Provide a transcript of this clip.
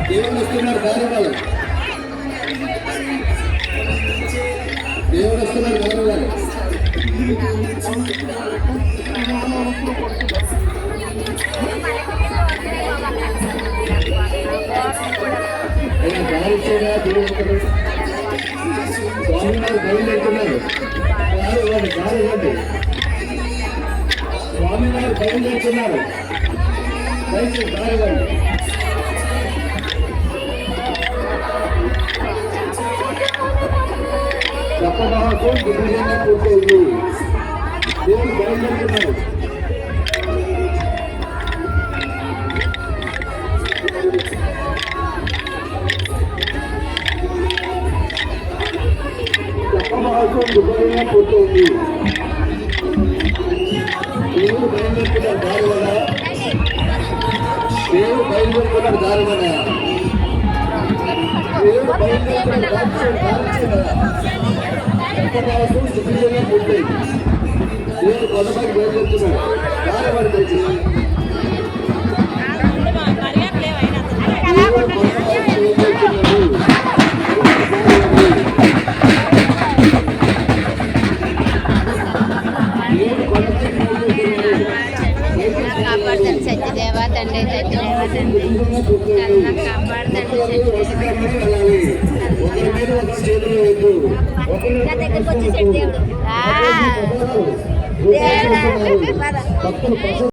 దేవుడు వస్తున్నారు గౌరవాలు, దేవుడు వస్తున్నారు గౌరవాలు. స్వామివారు బయలుదేరుతున్నారు, గారు ఇవ్వండి. స్వామివారు బయలుదేరుతున్నారు, దయచేసి గారు ఇవ్వండి. చెప్పడానికి దిగ్విజయంగా పూర్తయింది. దేవుడు బయలుదేరుతున్నారు. దిగ్విజయంగా పూర్తయింది. దేవుడు బయలుదేరుతున్నారు దారి వల్ల, దేవుడు బయలుదేరుతున్నారు దారి వల్ల, దేవుడు బయలుదేరుతున్నారు దిగ్విజయంగా పూర్తయింది. దేవుడు కొనసాగి బయలుదేరుతున్నారు దారి వల్ల దయచేసి కాపాడుతండి సత్యదేవ తండ్రి, సత్యదేవ తండ్రి కాపాడుతండి దగ్గరికి వచ్చేసాడు దేవుడు.